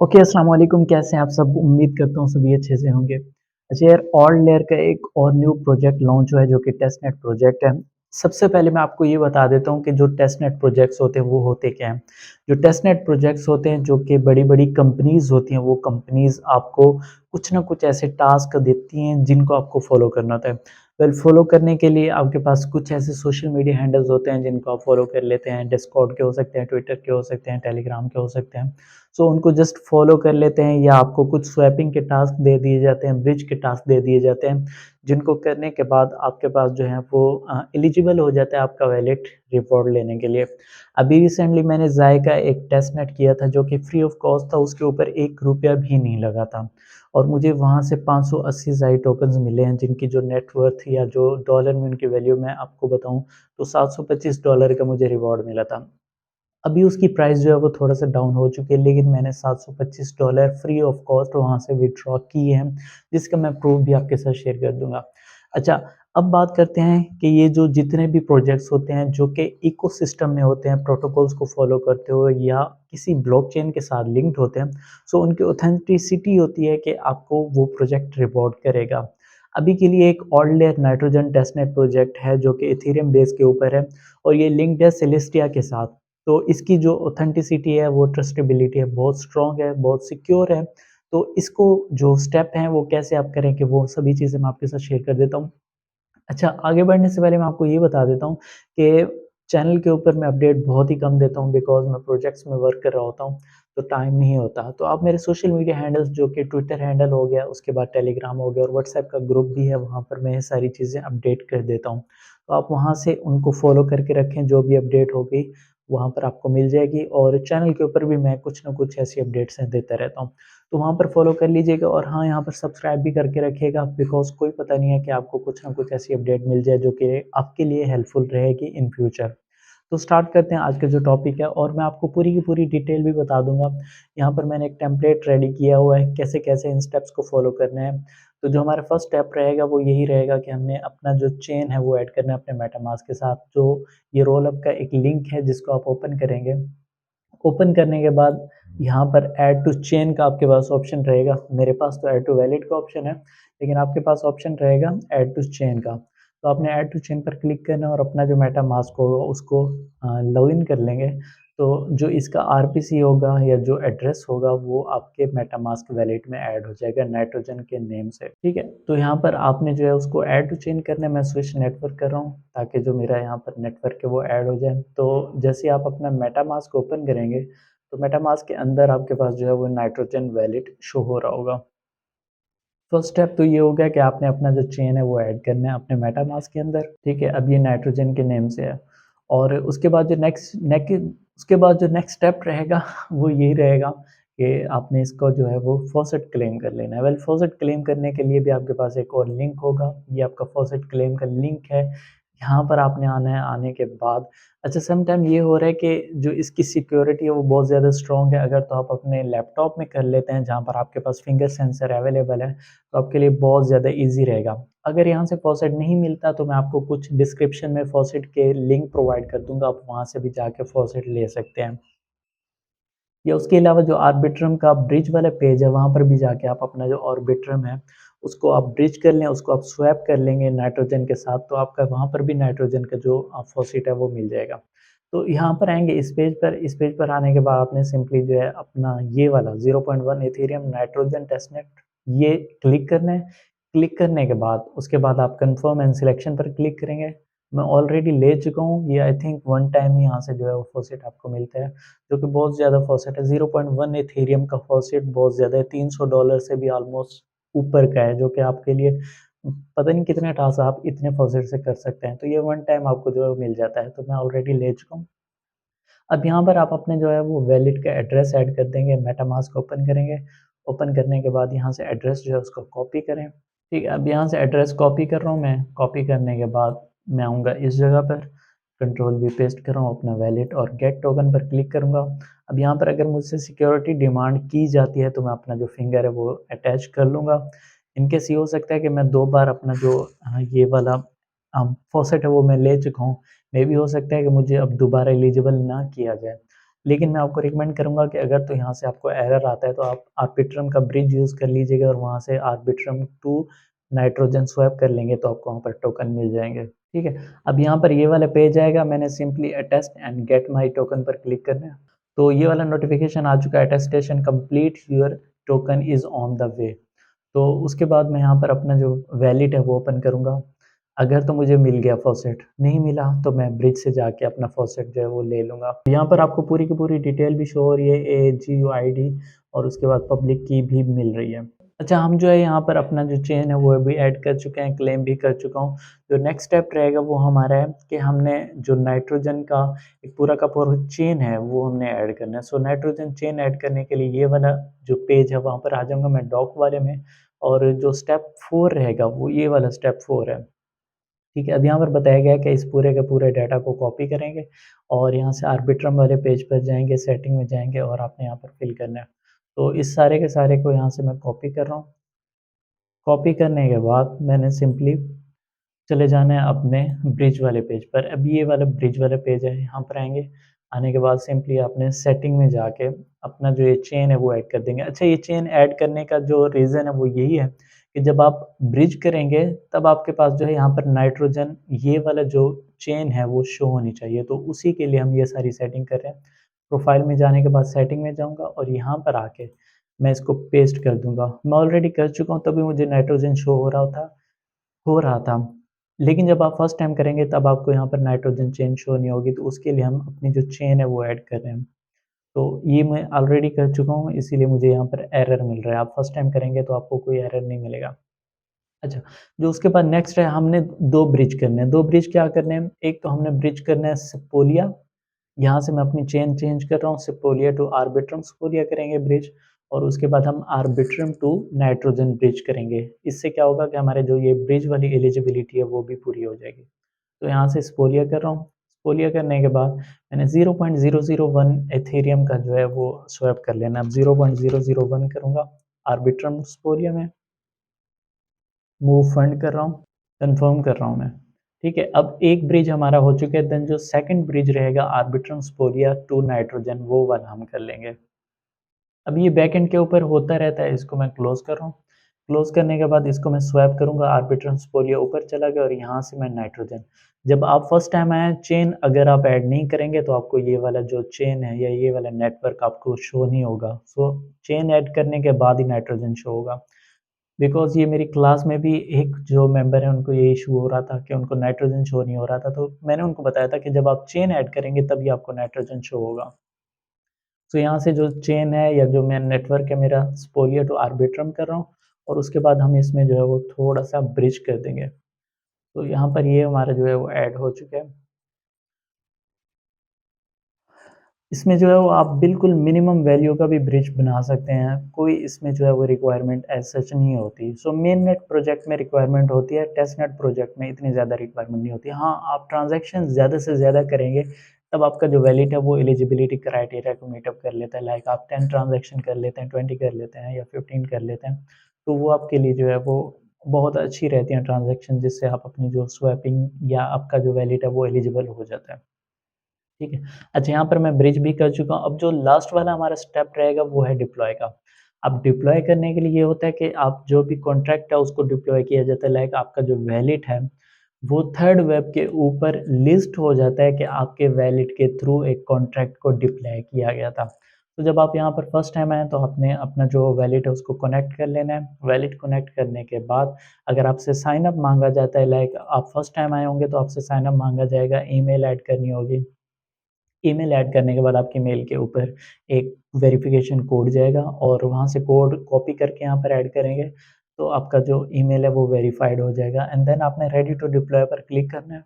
Okay, अस्सलाम वालेकुम। कैसे हैं आप सब? उम्मीद करता हूँ सभी अच्छे से होंगे। अच्छा यार, ऑल्ड लेयर का एक और न्यू प्रोजेक्ट लॉन्च हुआ है जो कि टेस्टनेट प्रोजेक्ट है। सबसे पहले मैं आपको ये बता देता हूँ कि जो टेस्टनेट प्रोजेक्ट्स होते हैं वो होते क्या हैं। जो टेस्टनेट प्रोजेक्ट्स होते हैं जो कि बड़ी-बड़ी कंपनीज़ होती हैं, वो कंपनीज़ आपको कुछ ना कुछ ऐसे टास्क देती हैं जिनको आपको फ़ॉलो करना होता है। वेल फ़ॉलो करने के लिए आपके पास कुछ ऐसे सोशल मीडिया हैंडल्स होते हैं जिनको आप फ़ॉलो कर लेते हैं। डिस्कॉर्ड के हो सकते हैं, ट्विटर के हो सकते हैं, टेलीग्राम के हो सकते हैं। सो उनको जस्ट फॉलो कर लेते हैं या आपको कुछ स्वैपिंग के टास्क दे दिए जाते हैं, ब्रिज के टास्क दे दिए जाते हैं, जिनको करने के बाद आपके पास जो है वो एलिजिबल हो जाता है आपका वैलिड रिवॉर्ड लेने के लिए। अभी रिसेंटली मैंने ज़ाय का एक टेस्ट नेट किया था जो कि फ्री ऑफ कॉस्ट था, उसके ऊपर ₹1 भी नहीं लगा था और मुझे वहाँ से 580 ज़ाय टोकन्स मिले हैं जिनकी जो नेट वर्थ या जो डॉलर में उनकी वैल्यू मैं आपको बताऊँ तो $725 का मुझे रिवॉर्ड मिला था। अभी उसकी प्राइस जो है वो थोड़ा-सा डाउन हो चुकी है, लेकिन मैंने $725 फ्री ऑफ कॉस्ट वहाँ से विथड्रॉ किए हैं, जिसका मैं प्रूफ़ भी आपके साथ शेयर कर दूँगा। अच्छा, अब बात करते हैं कि ये जो जितने भी प्रोजेक्ट्स होते हैं, जो कि इकोसिस्टम में होते हैं, प्रोटोकॉल्स को फ़ॉलो करते हुए या किसी ब्लॉकचेन के साथ लिंक्ड होते हैं, सो उनकी ऑथेंटिसिटी होती है कि आपको वो प्रोजेक्ट रिवॉर्ड करेगा। अभी के लिए एक old layer nitrogen testnet project है, जो कि इथेरियम बेस के ऊपर है और ये लिंक्ड है सेलेस्टिया के साथ। तो इसकी जो ऑथेंटिसिटी है, वो ट्रस्टेबिलिटी है, बहुत स्ट्रॉन्ग है, बहुत सिक्योर है। तो इसको जो स्टेप हैं, वो कैसे आप करें कि वो सभी चीज़ें मैं आपके साथ शेयर कर देता हूँ। अच्छा, आगे बढ़ने से पहले मैं आपको ये बता देता हूँ कि चैनल के ऊपर मैं अपडेट बहुत ही कम देता हूँ बिकॉज़ मैं प्रोजेक्ट्स में वर्क कर रहा होता हूँ, तो टाइम नहीं होता। तो आप मेरे सोशल मीडिया हैंडल्स जो कि ट्विटर हैंडल हो गया, उसके बाद टेलीग्राम हो गया और व्हाट्सएप का ग्रुप भी है, वहाँ पर मैं ये सारी चीज़ें अपडेट कर देता हूँ। तो आप वहाँ से उनको फ़ॉलो करके रखें, जो भी अपडेट होगी, वहाँ पर आपको मिल जाएगी और चैनल के ऊपर भी मैं कुछ ना कुछ ऐसी अपडेट्स देता रहता हूँ। तो वहाँ पर फ़ॉलो कर लीजिएगा और हाँ, यहाँ पर सब्सक्राइब भी करके रखिएगा बिकॉज़ कोई पता नहीं है कि आपको कुछ ना कुछ ऐसी अपडेट मिल जाए जो कि आपके लिए हेल्पफुल रहेगी इन फ्यूचर। तो स्टार्ट करते हैं आज का जो टॉपिक है और मैं आपको पूरी की पूरी डिटेल भी बता दूँगा। यहाँ पर मैंने एक टेम्पलेट रेडी किया हुआ है, कैसे-कैसे इन स्टेप्स को फ़ॉलो करने हैं। तो जो हमारा फर्स्ट स्टेप रहेगा वो यही रहेगा कि हमने अपना जो चेन है वो ऐड करना है अपने मेटामास्क के साथ। जो ये रोलअप का एक लिंक है जिसको आप ओपन करेंगे, ओपन करने के बाद यहाँ पर ऐड टू चेन का आपके पास ऑप्शन रहेगा। मेरे पास तो ऐड टू वैलिड का ऑप्शन है, लेकिन आपके पास ऑप्शन रहेगा ऐड टू चेन का। तो आपने ऐड टू चेन पर क्लिक करना है और अपना जो मेटामास्क होगा उसको लॉगिन कर लेंगे। तो जो इसका आरपीसी होगा या जो एड्रेस होगा वो आपके मेटामास्क वैलेट में ऐड हो जाएगा नाइट्रोजन के नेम से, ठीक है? तो यहाँ पर आपने जो है उसको ऐड टू चेन करना है। मैं स्विच नेटवर्क कर रहा हूँ ताकि जो मेरा यहाँ पर नेटवर्क है वो ऐड हो जाए। तो जैसे ही आप अपना मेटामास्क ओपन करेंगे, तो मेटामास्क के अंदर आपके पास जो है वो नाइट्रोजन वैलेट शो हो रहा होगा। फर्स्ट स्टेप तो ये हो गया कि आपने अपना जो चेन है वो ऐड करना है अपने मेटामास्क के अंदर, ठीक है? अब ये नाइट्रोजन के नेम से है और उसके बाद जो नेक्स्ट स्टेप रहेगा वो यही रहेगा कि आपने इसको जो है वो फॉसेट क्लेम कर लेना है। वेल फॉसेट क्लेम करने के लिए भी आपके पास एक और लिंक होगा, ये आपका फॉसेट क्लेम का लिंक है। यहाँ पर आपने आना है, आने के बाद अच्छा सम टाइम ये हो रहा है कि जो इसकी सिक्योरिटी है वो बहुत ज़्यादा स्ट्रॉन्ग है। अगर तो आप अपने लैपटॉप में कर लेते हैं जहाँ पर आपके पास फिंगर सेंसर अवेलेबल है, तो आपके लिए बहुत ज़्यादा ईज़ी रहेगा। अगर यहाँ से फॉसेट नहीं मिलता तो मैं आपको कुछ डिस्क्रिप्शन में फॉसेट के लिंक प्रोवाइड कर दूँगा, आप वहाँ से भी जाके फॉसेट ले सकते हैं। या उसके अलावा जो आर्बिट्रम का ब्रिज वाला पेज है, वहाँ पर भी जाके आप अपना जो आर्बिट्रम है, उसको आप ब्रिज कर लें, उसको आप स्वैप कर लेंगे नाइट्रोजन के साथ, तो आपका वहाँ पर भी नाइट्रोजन का जो फॉसेट है वो मिल जाएगा। तो यहाँ पर आएँगे इस पेज पर आने के बाद आपने सिंपली जो है अपना ये वाला 0.1 एथेरियम नाइट्रोजन टेस्टनेट ये क्लिक करना है। क्लिक करने के बाद उसके बाद आप कन्फर्म एंड सिलेक्शन पर क्लिक करेंगे। मैं ऑलरेडी ले चुका हूँ, ये आई थिंक वन टाइम ही यहाँ से जो है वो फॉसेट आपको मिलता है। जो कि बहुत ज़्यादा फॉसेट है, 0.1 एथेरियम का फॉसेट बहुत ज़्यादा है, $300 से भी ऑलमोस्ट ऊपर का है, जो कि आपके लिए पता नहीं कितने टास्क आप इतने फॉसेट से कर सकते हैं। तो ये वन टाइम आपको जो है वो मिल जाता है, तो मैं ऑलरेडी ले चुका हूँ। अब यहाँ पर आप अपने जो है वो वैलेट का एड्रेस ऐड कर देंगे, मेटामास्क ओपन करेंगे, ओपन करने के बाद यहाँ से एड्रेस जो है उसको कॉपी करें, ठीक है? अब यहाँ से एड्रेस कॉपी कर रहा हूँ मैं, कॉपी करने के बाद मैं आऊँगा इस जगह पर, कंट्रोल वी पेस्ट कर रहा हूँ अपना वैलेट और गेट टोकन पर क्लिक करूँगा। अब यहाँ पर अगर मुझसे सिक्योरिटी डिमांड की जाती है तो मैं अपना जो फिंगर है वो अटैच कर लूँगा। इन केस ये हो सकता है कि मैं 2 बार अपना जो ये वाला फॉसेट है वो मैं ले चुका हूँ। मेबी हो सकता है कि मुझे अब दोबारा एलिजिबल ना किया जाए। लेकिन मैं आपको रिकमेंड करूँगा कि अगर तो यहाँ से आपको एरर आता है तो आप आर्बिट्रम का ब्रिज यूज़ कर लीजिएगा और वहाँ से आर्बिट्रम टू नाइट्रोजन स्वैप कर लेंगे तो आपको वहाँ पर टोकन मिल जाएँगे, ठीक है। अब यहाँ पर ये वाला पेज आएगा, मैंने simply attest and gate my token पर क्लिक करना है। तो ये वाला नोटिफ़िकेशन आ चुका है, attestation complete, your token is on the way. तो उसके बाद मैं यहाँ पर अपना जो वैलेट है वो ओपन करूँगा। अगर तो मुझे मिल गया फॉसेट, नहीं मिला तो मैं ब्रिज से जाके अपना फॉसेट जो है वो ले लूँगा। यहाँ पर आपको पूरी की पूरी डिटेल भी शो हो रही है, AGUID और उसके बाद पब्लिक की भी मिल रही है। अच्छा, हम जो है यहाँ पर अपना जो चेन है वो भी ऐड कर चुके हैं, क्लेम भी कर चुका हूँ। जो नेक्स्ट स्टेप रहेगा वो हमारा है कि हमने जो नाइट्रोजन का एक पूरा का पूरा चेन है वो हमने ऐड करना है। सो नाइट्रोजन चेन ऐड करने के लिए ये वाला जो पेज है वहाँ पर आ जाऊँगा मैं डॉक वाले में, और जो स्टेप 4 रहेगा वो ये वाला स्टेप 4 है। ठीक है, अब यहाँ पर बताया गया है कि इस पूरे के पूरे डाटा को कॉपी करेंगे और यहाँ से आर्बिट्रम वाले पेज पर जाएँगे, सेटिंग में जाएँगे और आपने यहाँ पर फिल करना है। तो इस सारे के सारे को यहाँ से मैं कॉपी कर रहा हूँ। कॉपी करने के बाद मैंने सिंपली चले जाना है अपने ब्रिज वाले पेज पर। अब ये वाला ब्रिज वाला पेज है, यहाँ पर आएँगे। आने के बाद सिंपली आपने सेटिंग में जाके अपना जो ये चेन है वो ऐड कर देंगे। अच्छा, ये चेन ऐड करने का जो रीज़न है वो यही है कि जब आप ब्रिज करेंगे तब आपके पास जो है यहाँ पर नाइट्रोजन ये वाला जो चेन है वो शो होनी चाहिए। तो उसी के लिए हम ये सारी सेटिंग कर रहे हैं। प्रोफ़ाइल में जाने के बाद सेटिंग में जाऊँगा और यहाँ पर आके मैं इसको पेस्ट कर दूँगा। मैं ऑलरेडी कर चुका हूँ तभी मुझे नाइट्रोजन शो हो रहा था। लेकिन जब आप फर्स्ट टाइम करेंगे तब आपको यहाँ पर नाइट्रोजन चेन शो नहीं होगी, तो उसके लिए हम अपनी जो चेन है वो ऐड कर रहे हैं। तो ये मैं ऑलरेडी कर चुका हूँ इसीलिए मुझे यहाँ पर एरर मिल रहा है। आप फर्स्ट टाइम करेंगे तो आपको कोई एरर नहीं मिलेगा। अच्छा, जो उसके बाद नेक्स्ट है, हमने 2 ब्रिज करने हैं। 2 ब्रिज क्या करने हैं? एक तो हमने ब्रिज करना है सिपोलिया, यहाँ से मैं अपनी चेन चेंज कर रहा हूँ, सिपोलिया टू आर्बिट्रम सिपोलिया करेंगे ब्रिज, और उसके बाद हम आर्बिट्रम टू नाइट्रोजन ब्रिज करेंगे। इससे क्या होगा कि हमारे जो ये ब्रिज वाली एलिजिबिलिटी है वो भी पूरी हो जाएगी। तो यहाँ से सिपोलिया कर रहा हूँ। सिपोलिया करने के बाद मैंने 0.001 एथेरियम का जो है वो स्वैप कर लेना। अब 0.001 करूँगा आर्बिट्रम सिपोलिया में, मूव फंड कर रहा हूँ, कन्फर्म कर रहा हूँ मैं। ठीक है, अब एक ब्रिज हमारा हो चुका है, देन जो सेकंड ब्रिज रहेगा आर्बिट्रम स्पोलिया टू नाइट्रोजन वो वाला हम कर लेंगे। अब ये बैकएंड के ऊपर होता रहता है, इसको मैं क्लोज़ कर रहा हूँ। क्लोज़ करने के बाद इसको मैं स्वैप करूँगा, आर्बिट्रम स्पोलिया ऊपर चला गया और यहाँ से मैं नाइट्रोजन। जब आप फर्स्ट टाइम आए चेन अगर आप ऐड नहीं करेंगे तो आपको ये वाला जो चेन है या ये वाला नेटवर्क आपको शो नहीं होगा। सो चेन ऐड करने के बाद ही नाइट्रोजन शो होगा। बिकॉज़ ये मेरी क्लास में भी एक जो मेंबर है उनको ये इश्यू हो रहा था कि उनको नाइट्रोजन शो नहीं हो रहा था, तो मैंने उनको बताया था कि जब आप चेन ऐड करेंगे तभी आपको नाइट्रोजन शो होगा। तो यहाँ से जो चेन है या जो मेरा नेटवर्क है मेरा स्पोलिया टू आर्बिट्रम कर रहा हूँ और उसके बाद हम इसमें जो है वो थोड़ा-सा ब्रिज कर देंगे। तो यहाँ पर ये हमारा जो है वो ऐड हो चुका है। इसमें जो है वो आप बिल्कुल मिनिमम वैल्यू का भी ब्रिज बना सकते हैं। कोई इसमें जो है वो रिक्वायरमेंट एज़ सच नहीं होती। सो मेन नेट प्रोजेक्ट में रिक्वायरमेंट होती है, टेस्ट नेट प्रोजेक्ट में इतनी ज़्यादा रिक्वायरमेंट नहीं होती। हाँ, आप ट्रांज़ैक्शन ज़्यादा से ज़्यादा करेंगे, तब आपका जो वैलिड है वो एलिजिबिलिटी क्राइटेरिया को मीट अप कर लेता है। लाइक आप 10 ट्रांज़ैक्शन कर लेते हैं, 20 कर लेते हैं या 15 कर लेते हैं, तो वो आपके लिए जो है वो बहुत अच्छी रहती हैं ट्रांज़ैक्शन, जिससे आप अपनी जो स्वैपिंग या आपका जो वैलिड है वो एलिजिबल हो जाता है। ठीक है। अच्छा, यहाँ पर मैं ब्रिज भी कर चुका हूँ। अब जो लास्ट वाला हमारा स्टेप रहेगा वो है डिप्लॉय का। अब डिप्लॉय करने के लिए ये होता है कि आप जो भी कॉन्ट्रैक्ट है उसको डिप्लॉय किया जाता है। लाइक आपका जो वैलिड है वो थर्ड वेब के ऊपर लिस्ट हो जाता है कि आपके वैलिड के थ्रू एक कॉन्ट्रैक्ट को डिप्लॉय किया गया था। तो जब आप यहाँ पर फर्स्ट टाइम आए तो आपने अपना जो वैलिड है उसको कनेक्ट कर लेना है। वैलिड कनेक्ट करने के बाद अगर आपसे साइन अप माँगा जाता है, लाइक आप फर्स्ट टाइम आए होंगे तो आपसे साइन अप माँगा जाएगा, ईमेल ऐड करनी होगी। ईमेल ऐड करने के बाद आपके मेल के ऊपर एक वेरिफ़िकेशन कोड जाएगा और वहाँ से कोड कॉपी करके यहाँ पर ऐड करेंगे, तो आपका जो ईमेल है वो वेरिफ़ाइड हो जाएगा एंड देन आपने रेडी टू डिप्लॉय पर क्लिक करना है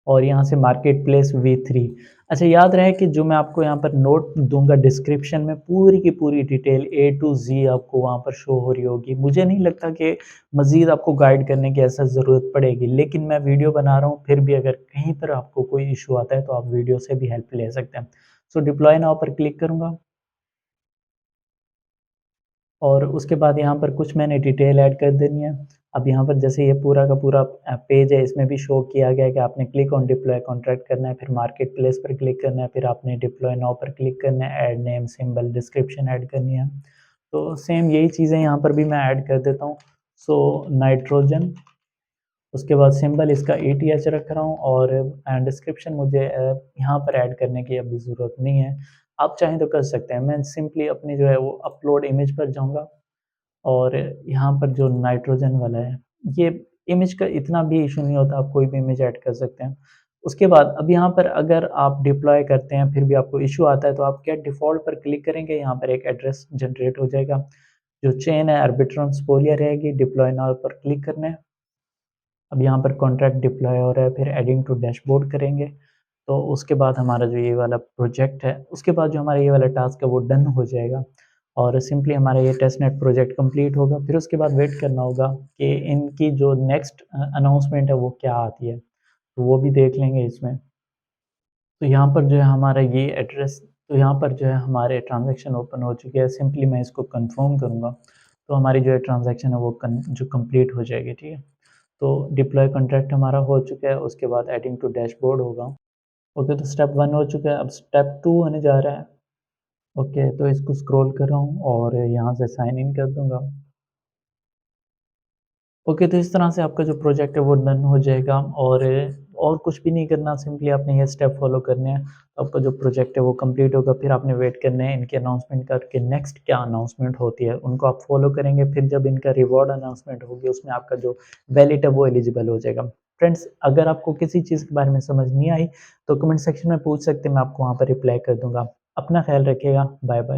और यहाँ से मार्केट प्लेस V3। अच्छा, याद रहे कि जो मैं आपको यहाँ पर नोट दूँगा डिस्क्रिप्शन में पूरी की पूरी डिटेल A टू Z आपको वहाँ पर शो हो रही होगी। मुझे नहीं लगता कि मज़ीद आपको गाइड करने की ऐसा ज़रूरत पड़ेगी, लेकिन मैं वीडियो बना रहा हूँ, फिर भी अगर कहीं पर आपको कोई इश्यू आता है तो आप वीडियो से भी हेल्प ले सकते हैं। सो डिप्लॉय नाउ पर क्लिक करूँगा और उसके बाद यहाँ पर कुछ मैंने डिटेल ऐड कर देनी है। अब यहाँ पर जैसे ये पूरा का पूरा पेज है, इसमें भी शो किया गया है कि आपने क्लिक ऑन डिप्लॉय कॉन्ट्रैक्ट करना है, फिर मार्केट प्लेस पर क्लिक करना है, फिर आपने डिप्लॉय नाउ पर क्लिक करना है, add name, symbol, description add करनी है। तो सेम यही चीज़ें यहाँ पर भी मैं ऐड कर देता हूँ। सो नाइट्रोजन, उसके बाद सिंबल इसका ETH रख रहा हूँ और डिस्क्रिप्शन मुझे यहाँ पर ऐड करने की अभी ज़रूरत नहीं है। आप चाहें तो कर सकते हैं। मैं सिंपली अपनी जो है वो अपलोड इमेज पर जाऊँगा और यहाँ पर जो नाइट्रोजन वाला है, ये इमेज का इतना भी इश्यू नहीं होता, आप कोई भी इमेज ऐड कर सकते हैं। उसके बाद अब यहाँ पर अगर आप डिप्लॉय करते हैं, फिर भी आपको इश्यू आता है, तो आप गेट डिफ़ॉल्ट पर क्लिक करेंगे, यहाँ पर एक एड्रेस जनरेट हो जाएगा। जो चेन है आर्बिट्रम स्पोलिया रहेगी, डिप्लॉय नाउ पर क्लिक करना है। अब यहाँ पर कॉन्ट्रैक्ट डिप्लॉय हो रहा है, फिर एडिंग टू डैशबोर्ड करेंगे। तो उसके बाद हमारा जो ये वाला प्रोजेक्ट है, उसके बाद जो हमारा ये वाला टास्क है वो डन हो जाएगा और सिंपली हमारा ये टेस्टनेट प्रोजेक्ट कंप्लीट होगा। फिर उसके बाद वेट करना होगा कि इनकी जो नेक्स्ट अनाउंसमेंट है वो क्या आती है, तो वो भी देख लेंगे इसमें। तो यहाँ पर जो है हमारा ये एड्रेस, तो यहाँ पर जो है हमारे ट्रांज़ैक्शन ओपन हो चुके हैं, सिंपली मैं इसको कन्फर्म करूँगा, तो हमारी जो है ट्रांज़ैक्शन है वो जो कंप्लीट हो जाएगी, ठीक है। तो डिप्लॉय कॉन्ट्रैक्ट हमारा हो चुका है, उसके बाद एडिंग टू डैशबोर्ड होगा। ओके, तो स्टेप 1 हो चुका है, अब स्टेप 2 होने जा रहा है। ओके, तो इसको स्क्रॉल कर रहा हूँ और यहाँ से साइन इन कर दूँगा। ओके, तो इस तरह से आपका जो प्रोजेक्ट है वो डन हो जाएगा और कुछ भी नहीं करना, सिंपली आपने ये स्टेप फॉलो करने हैं। तो आपका जो प्रोजेक्ट है वो कंप्लीट होगा, फिर आपने वेट करना है इनकी अनाउंसमेंट का कि नेक्स्ट क्या अनाउंसमेंट होती है, उनको आप फॉलो करेंगे। फिर जब इनका रिवॉर्ड अनाउंसमेंट होगी, उसमें आपका जो वैलेट है वो एलिजिबल हो जाएगा। फ्रेंड्स, अगर आपको किसी चीज़ के बारे में समझ नहीं आई, तो कमेंट सेक्शन में पूछ सकते हैं, मैं आपको वहाँ पर रिप्लाई कर दूँगा। अपना ख़्याल रखिएगा, बाय-बाय।